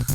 So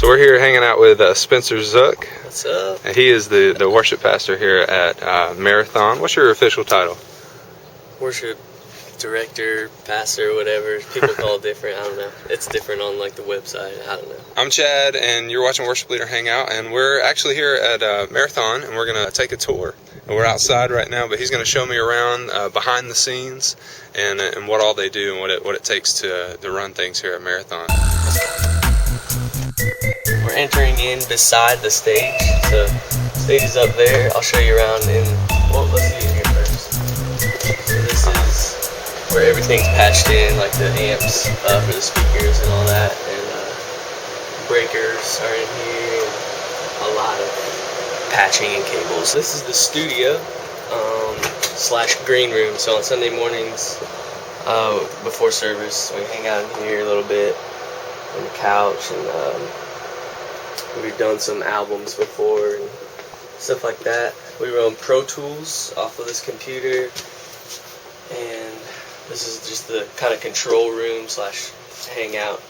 we're here hanging out with Spencer Zook. What's up? He is the worship pastor here at Marathon. What's your official title? Worship director, pastor, whatever. People call it different. I don't know. It's different on like the website. I don't know. I'm Chad, and you're watching Worship Leader Hangout, and we're actually here at Marathon, and we're going to take a tour. And we're outside right now, but he's going to show me around behind the scenes and what all they do and what it takes to run things here at Marathon. We're entering in beside the stage. So stage is up there. I'll show you around well, let's see in here first. So this is where everything's patched in, like the amps for the speakers and all that, and breakers are in here, and a lot of patching and cables. This is the studio / green room. So on Sunday mornings before service, we hang out in here a little bit on the couch, and we've done some albums before and stuff like that. We run Pro Tools off of this computer, and this is just the kind of control room / hangout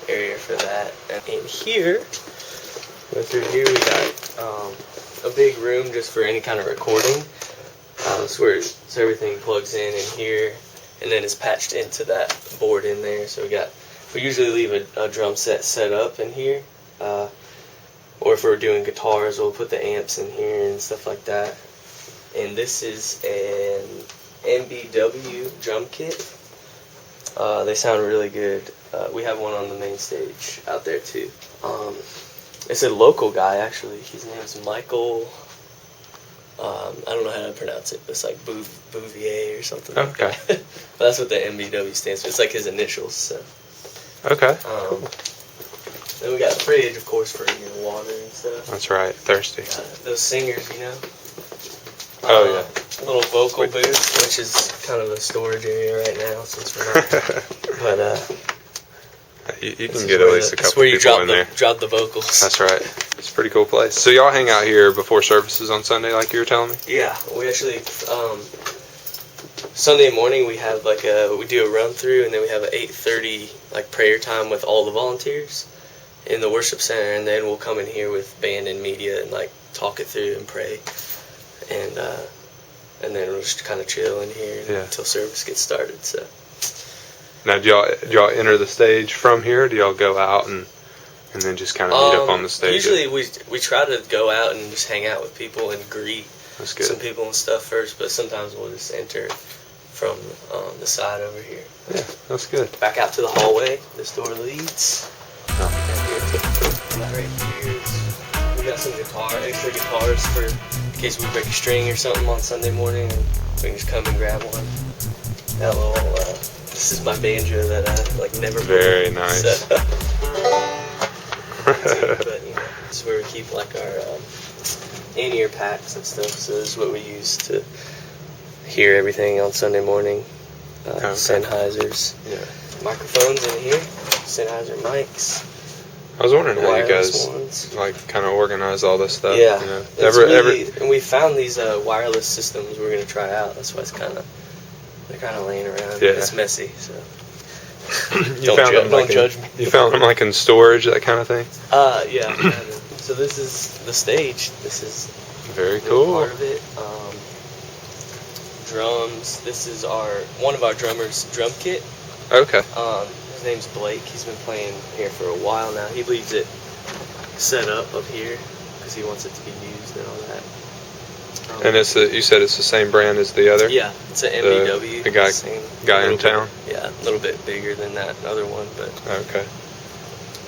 area for that. And in here, through here, we got a big room just for any kind of recording. So everything plugs in here, and then it's patched into that board in there. So we usually leave a drum set up in here. Or if we're doing guitars, we'll put the amps in here and stuff like that. And this is an Mbw Drum Kit. They sound really good. We have one on the main stage out there too. It's a local guy actually. His name's Michael. I don't know how to pronounce it. It's like Bouvier or something. Okay. Like that. That's what the Mbw stands for. It's like his initials. So. Okay. Cool. Then we got a fridge, of course, for water and stuff. That's right, thirsty. Those singers, Oh, yeah. A little vocal booth, which is kind of a storage area right now since we're not. But you can get at least a couple people in there. Drop the vocals. That's right. It's a pretty cool place. So y'all hang out here before services on Sunday, like you were telling me? Yeah, we actually Sunday morning we have we do a run through, and then we have an 8:30 prayer time with all the volunteers in the worship center, and then we'll come in here with band and media and talk it through and pray, and then we'll just kind of chill in here until service gets started. So now, do y'all enter the stage from here? Or do y'all go out and then just kind of meet up on the stage? Usually we try to go out and just hang out with people and greet some people and stuff first, but sometimes we'll just enter from the side over here. Yeah, that's good. Back out to the hallway. This door leads. Right here, we got some extra guitars for in case we break a string or something on Sunday morning, and we can just come and grab one. That little, this is my banjo that I never played. Very nice. So. But this is where we keep our in-ear packs and stuff. So this is what we use to hear everything on Sunday morning. Sennheisers. Yeah. Microphones in here. Sennheiser mics. I was wondering how you guys kind of organize all this stuff. Yeah, and we found these wireless systems we're gonna try out. That's why they're kind of laying around. Yeah. It's messy, so don't judge me. You found them in storage, that kind of thing. Yeah. So this is the stage. This is very cool. Part of it. Drums. This is one of our drummers' drum kit. Okay. His name's Blake. He's been playing here for a while now. He leaves it set up here because he wants it to be used and all that. And you said it's the same brand as the other? Yeah, it's an Mbw. The guy in town? Yeah, a little bit bigger than that other one, but okay.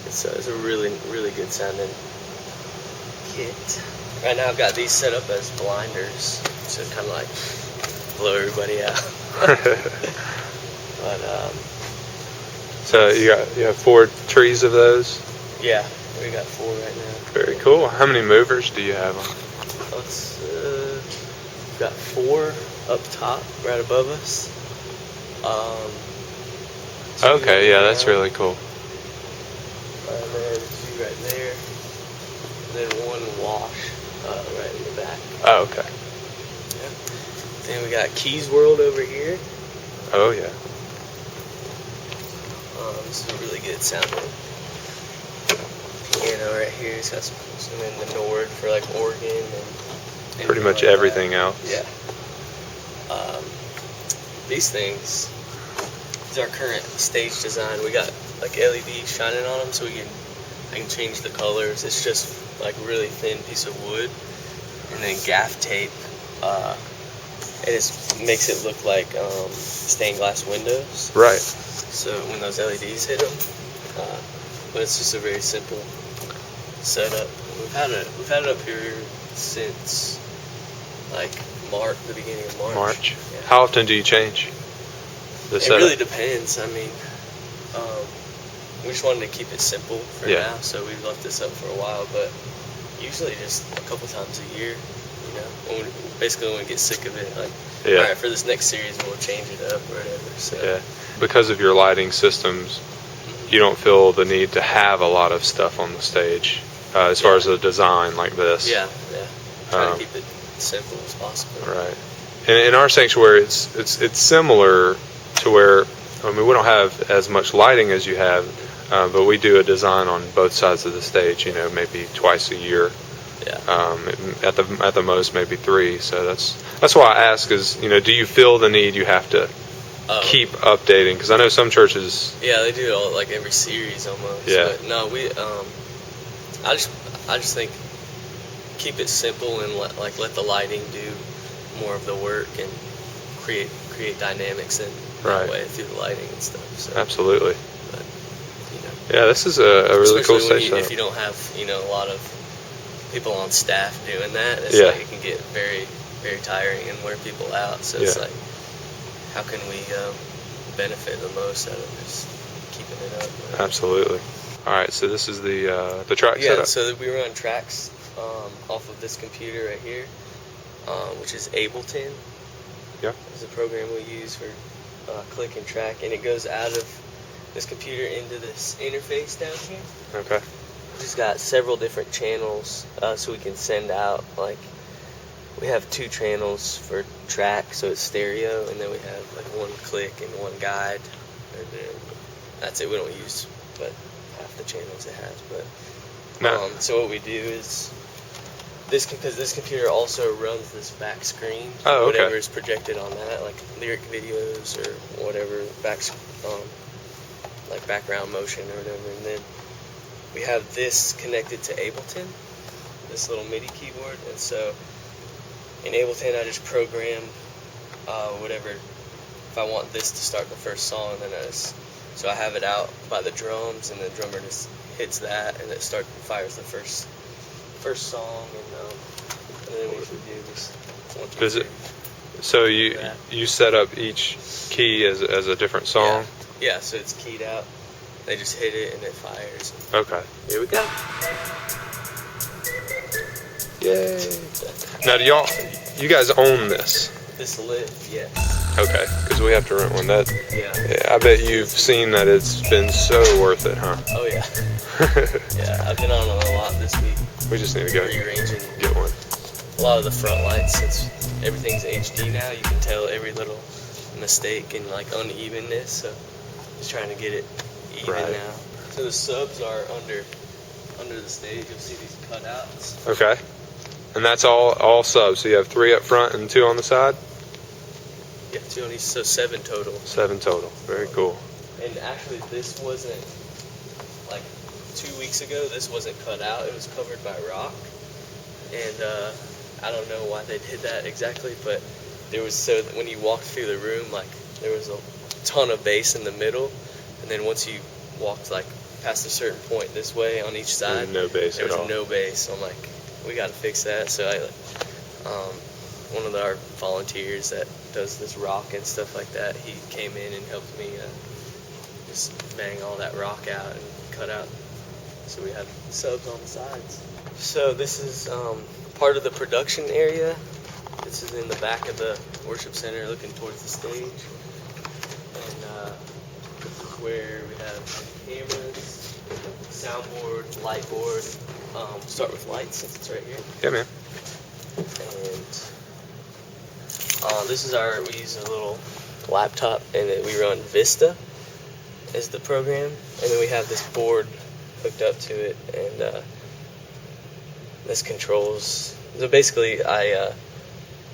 It's a really, really good sounding kit. Right now I've got these set up as blinders, so kind of blow everybody out. But so you have 4 trees of those? Yeah, we got 4 right now. Very cool. How many movers do you have on? We've got 4 up top, right above us. Okay, yeah, that's really cool. And then 2 right there. And then 1 wash right in the back. Oh, okay. Yeah. Then we got Keys World over here. Oh, yeah. This is a really good sounding piano right here. It's got some, and then the Nord for like organ and Pretty much like everything that. else. Yeah. These things, this is our current stage design. We got like LEDs shining on them, so I can change the colors. It's just like really thin piece of wood, and then gaff tape. And it makes it look like stained glass windows. Right. So when those LEDs hit them, but it's just a very simple setup. We've had it up here since like the beginning of March. Yeah. How often do you change the setup? It really depends. I mean, we just wanted to keep it simple for now, so we've left this up for a while. But usually just a couple times a year. You know, when we get sick of it, like, all right, for this next series we'll change it up or whatever. So. Because of your lighting systems, you don't feel the need to have a lot of stuff on the stage as far as a design like this. Try to keep it simple as possible. Right. And in our sanctuary, it's similar to where, I mean, we don't have as much lighting as you have, but we do a design on both sides of the stage. You know, maybe twice a year. At the most, maybe 3. So that's why I ask is, you know, do you feel the need you have to keep updating? Because I know some churches. Yeah, they do it all, like every series almost. Yeah. But no, I just think keep it simple and let the lighting do more of the work and create dynamics in that way through the lighting and stuff. So. Absolutely. But, you know. Yeah, this is a really cool stage. If you don't have, you know, a lot of people on staff doing that, it's like it can get very, very tiring and wear people out. So it's like, how can we benefit the most out of just keeping it up? Absolutely. All right, so this is the track setup. Yeah, so we run tracks off of this computer right here, which is Ableton. Yeah. It's a program we use for click and track, and it goes out of this computer into this interface down here. Okay. It's got several different channels, so we can send out, like, we have 2 channels for track, so it's stereo, and then we have like 1 click and 1 guide, and then that's it. We don't use but half the channels it has, but so what we do is because this computer also runs this back screen, whatever is projected on that, like lyric videos or whatever, like background motion or whatever, and then we have this connected to Ableton, this little MIDI keyboard, and so in Ableton I just program whatever, if I want this to start the first song, then so I have it out by the drums, and the drummer just hits that, and it fires the first song, and then we should do this. 1, 2, 3. So you set up each key as a different song? Yeah, so it's keyed out. They just hit it and it fires. Okay. Here we go. Yay. Now, you guys own this? This lid, yeah. Okay, because we have to rent one. I bet you've seen that it's been so worth it, huh? Oh, yeah. Yeah, I've been on it a lot this week. We just need to go rearranging. Get one. A lot of the front lights, since everything's HD now, you can tell every little mistake and like unevenness, so just trying to get it even now. So the subs are under the stage. You'll see these cutouts. Okay. And that's all subs. So you have 3 up front and 2 on the side? Yeah, 2 on each, so 7 total. 7 total. Very cool. And actually this wasn't, like 2 weeks ago, this wasn't cut out. It was covered by rock. And I don't know why they did that exactly, but there was, so that when you walked through the room, like there was a ton of bass in the middle, and then once you walked like past a certain point this way on each side, no bass there at all. was no bass. So I'm like, we got to fix that. So one of our volunteers that does this rock and stuff like that, he came in and helped me just bang all that rock out and cut out, so we have subs on the sides. So this is part of the production area. This is in the back of the worship center looking towards the stage, and this is where we have cameras, soundboard, light board. Start with lights since it's right here. Yeah, man. And this is we use a little laptop, and we run Vista. is the program, and then we have this board hooked up to it, and this controls. So basically, I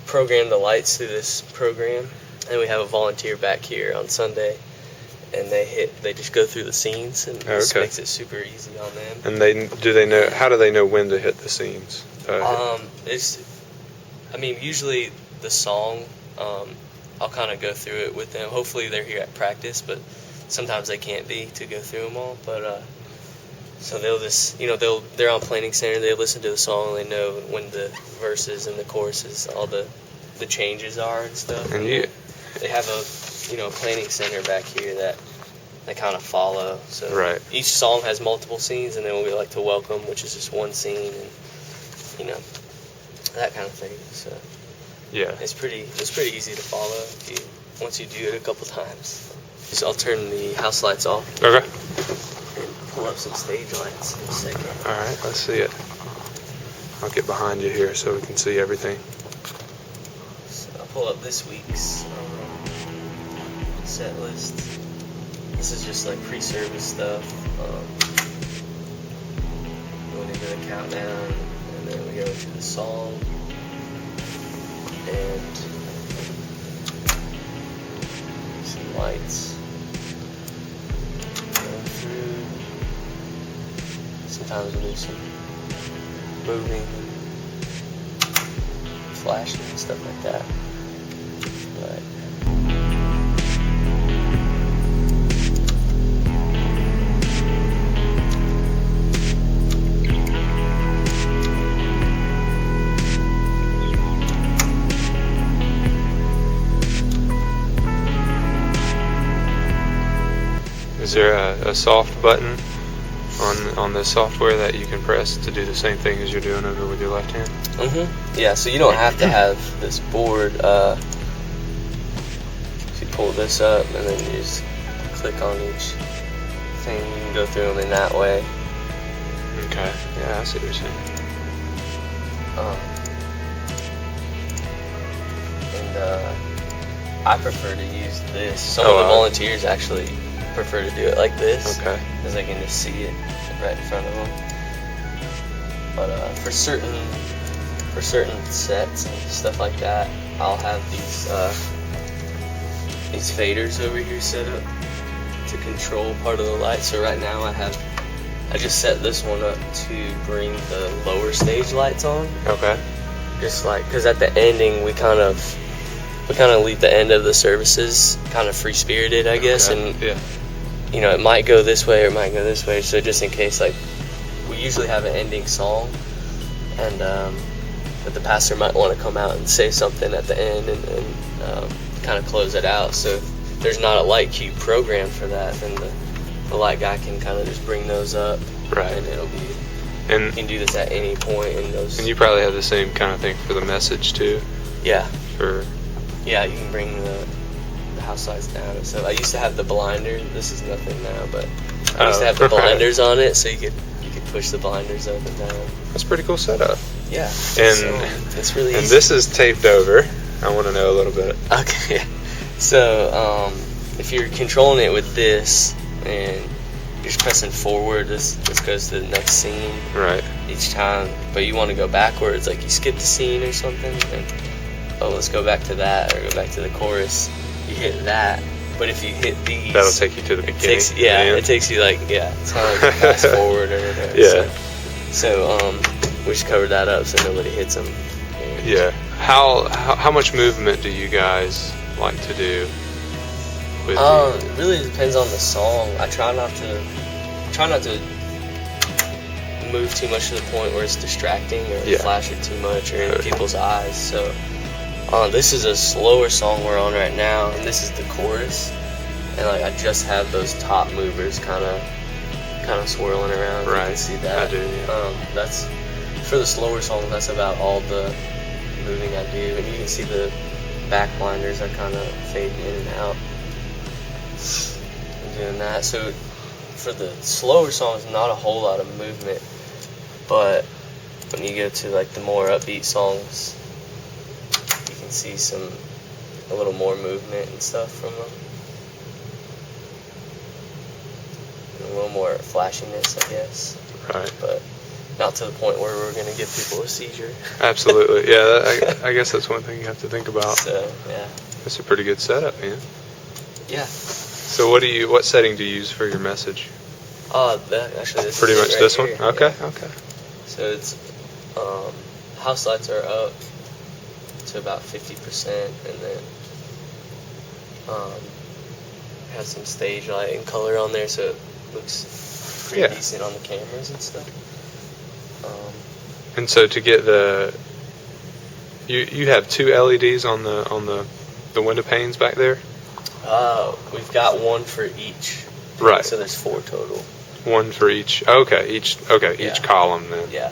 program the lights through this program, and we have a volunteer back here on Sunday, and they just go through the scenes, and this makes it super easy on them. And how do they know when to hit the scenes? Usually the song, I'll kind of go through it with them. Hopefully they're here at practice, but sometimes they can't be to go through them all. But so they'll just, they're on planning center. They listen to the song. They know when the verses and the choruses, all the changes are and stuff. And they have a planning center back here that they kind of follow. So each song has multiple scenes, and then we like to welcome, which is just one scene, and that kind of thing. So it's pretty easy to follow once you do it a couple times. So I'll turn the house lights off. Okay. And pull up some stage lights in a second. All right, let's see it. I'll get behind you here so we can see everything. So I'll pull up this week's set list. This is just like pre-service stuff. When they do the countdown, and then we go into the song, and some lights going through. Sometimes we'll do some moving, flashing and stuff like that. But is there a soft button on the software that you can press to do the same thing as you're doing over with your left hand? Yeah, so you don't have to have this board. If you pull this up and then you just click on each thing, you can go through them in that way. Okay, yeah, I see what you're saying. I prefer to use this. Some of the volunteers actually prefer to do it like this, because they can just see it right in front of them. But for certain sets and stuff like that, I'll have these faders over here set up to control part of the light. So right now I just set this one up to bring the lower stage lights on. Okay. Just like, because at the ending we kind of leave the end of the services kind of free spirited, I guess, and it might go this way or it might go this way. So just in case, like, we usually have an ending song, and but the pastor might want to come out and say something at the end and kind of close it out. So if there's not a light cue program for that, then the light guy can kind of just bring those up, and it'll be. And you can do this at any point in those. And you probably have the same kind of thing for the message too. Yeah. Yeah, you can bring the house lights down. So I used to have the blinder. This is nothing now, but I used to have the blinders on it, so you could push the blinders up and down. That's a pretty cool setup. Yeah. And so it's really easy. And this is taped over. I want to know a little bit. Okay. So if you're controlling it with this and you're just pressing forward, this goes to the next scene. Right. Each time, but you want to go backwards, like you skipped a scene or something, and let's go back to that, or go back to the chorus. You hit that, but if you hit these, that'll take you to the beginning. It takes you it's kind of like fast forward or whatever. Yeah. So we just covered that up so nobody hits them. Yeah. How much movement do you guys like to do? It really depends on the song. I try not to move too much to the point where it's distracting or flash it too much or in people's eyes. So this is a slower song we're on right now, and this is the chorus. And I just have those top movers kind of swirling around. Right. You can see that. I do. Yeah. That's for the slower songs. That's about all the moving I do, and you can see the back blinders are kind of fading in and out. I'm doing that. So for the slower songs, not a whole lot of movement, but when you go to the more upbeat songs, you can see a little more movement and stuff from them. little more flashiness, I guess. Right. But not to the point where we're going to give people a seizure. Absolutely. Yeah, I guess that's one thing you have to think about. So, yeah. That's a pretty good setup, man. Yeah. So what setting do you use for your message? Actually, this Pretty is much right this here. one? Okay, Yeah. okay. So it's, house lights are up to about 50%, and then have some stage light and color on there, so it looks pretty decent on the cameras and stuff. And so to get you have 2 LEDs on the window panes back there? We've got one for each. Right. So there's 4 total. One for each. Okay, each column then. Yeah.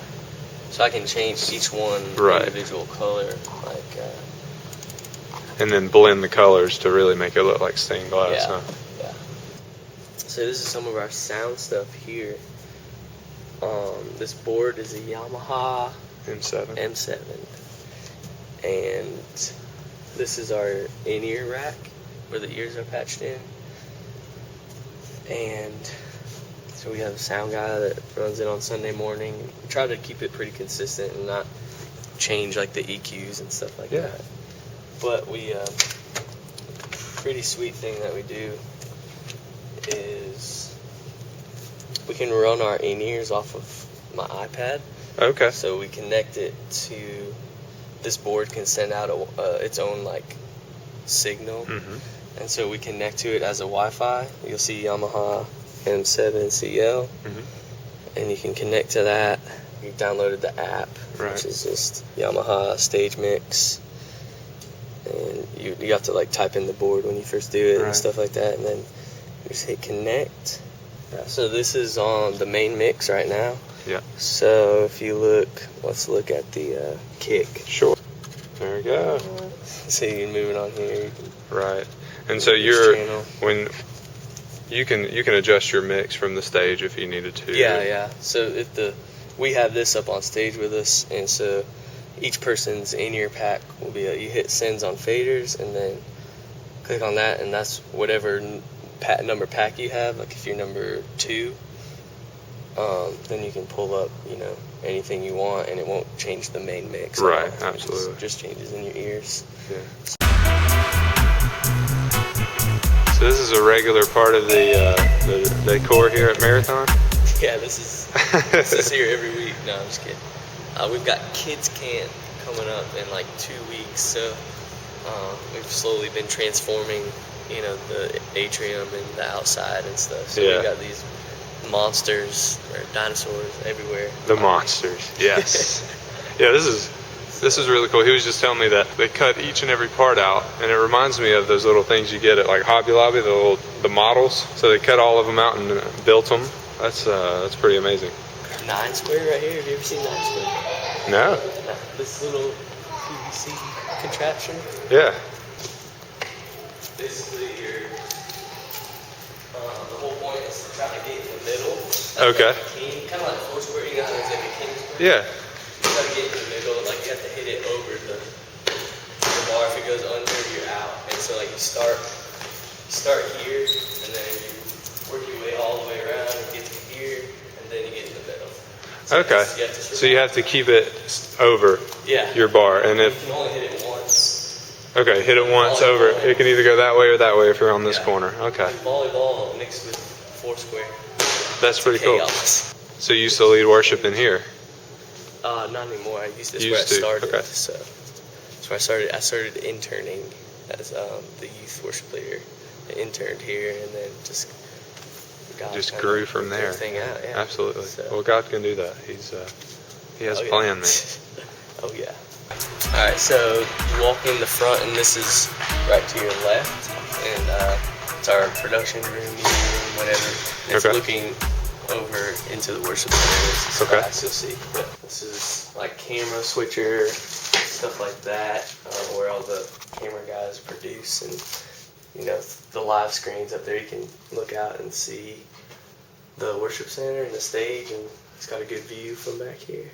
So I can change each one individual color, and then blend the colors to really make it look like stained glass. Yeah. Huh? Yeah. So this is some of our sound stuff here. This board is a Yamaha M7, and this is our in-ear rack where the ears are patched in, and so we have a sound guy that runs it on Sunday morning. We try to keep it pretty consistent and not change like the EQs and stuff like that. But we pretty sweet thing that we do is we can run our in-ears off of my iPad. Okay. So we connect it to this board, can send out its own like signal, and so we connect to it as a Wi-Fi. You'll see Yamaha M7CL, and you can connect to that. You've downloaded the app, which is just Yamaha Stage Mix, and you have to like type in the board when you first do it and stuff like that, and then you just hit connect. So this is on the main mix right now. Yeah. So if you look, let's look at the kick. Sure. There we go. So you can move it on here. Right. And so when you can adjust your mix from the stage if you needed to. Yeah. So we have this up on stage with us, and so each person's in-ear pack will be you hit sends on faders, and then click on that, and that's whatever number pack you have. Like if you're number 2, then you can pull up anything you want, and it won't change the main mix. Right. Absolutely. It just changes in your ears. Yeah. So this is a regular part of the decor here at Marathon? Yeah, this is here every week. No, I'm just kidding. We've got kids camp coming up in like 2 weeks, so we've slowly been transforming, the atrium and the outside and stuff. So we've got these monsters or dinosaurs everywhere. The monsters, yes. Yeah, this is really cool. He was just telling me that they cut each and every part out, and it reminds me of those little things you get at like Hobby Lobby, the models. So they cut all of them out and built them. That's pretty amazing. 9 Square right here. Have you ever seen 9 Square? No. This little PVC contraption. Yeah. Basically, the whole point is to try to get in the middle. Okay. Kind of like 4 square. You know how there's like a king square? Yeah. You try to get in the middle, like you have to hit it over the bar. If it goes under, you're out. And so like you start here, and then you work your way all the way around and get to here, and then you get in the middle. So okay. So you have to keep it over your bar, and you can only hit it once. Okay, hit it once over. It can either go that way or that way if you're on this corner. Okay. And volleyball mixed with 4 square. That's pretty cool. So you used to lead worship in here? Not anymore. I used to. That's where I started. Okay. So that's where I started. I started interning as the youth worship leader. I interned here, and then just grew from there. Everything out. Yeah. Absolutely. So. Well, God can do that. He has a plan, man. Oh yeah. All right. So you walk in the front, and this is right to your left, and it's our production room, meeting room, whatever. It's looking over into the worship center. Class, you'll see. But this is like camera switcher, stuff like that, where all the camera guys produce, and the live screens up there. You can look out and see the worship center and the stage, and it's got a good view from back here.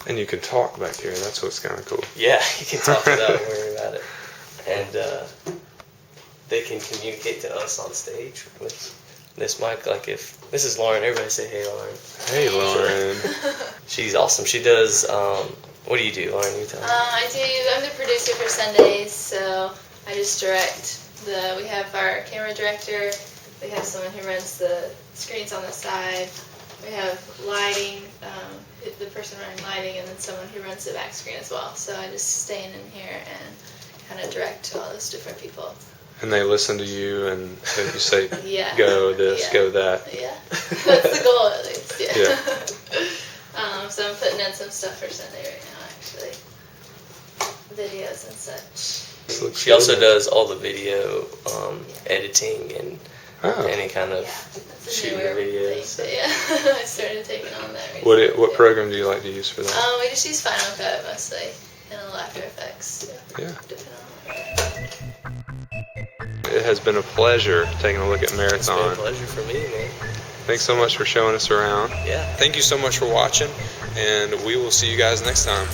And you can talk back here. That's what's kind of cool. Yeah, you can talk without worrying about it. And they can communicate to us on stage with this mic. Like if this is Lauren, everybody say hey, Lauren. Hey, Lauren. She's awesome. She does. What do you do, Lauren? You tell me. I'm the producer for Sundays, so I just direct we have our camera director, we have someone who runs the screens on the side, we have lighting, the person running lighting, and then someone who runs the back screen as well. So I just stand in here and kind of direct all those different people. And they listen to you, and you say, Yeah. go this, Yeah. go that. Yeah, that's the goal at least. Yeah. Yeah. So I'm putting in some stuff for Sunday right now, actually, videos and such. She also does all the video editing and any kind of That's a shooting newer videos. thing, but yeah, I started taking on that recently. What program do you like to use for that? We just use Final Cut mostly, and a little After Effects. Yeah. Depending on what. It has been a pleasure taking a look at Marathon. It's been a pleasure for me, man. Thanks so much for showing us around. Yeah. Thank you so much for watching, and we will see you guys next time.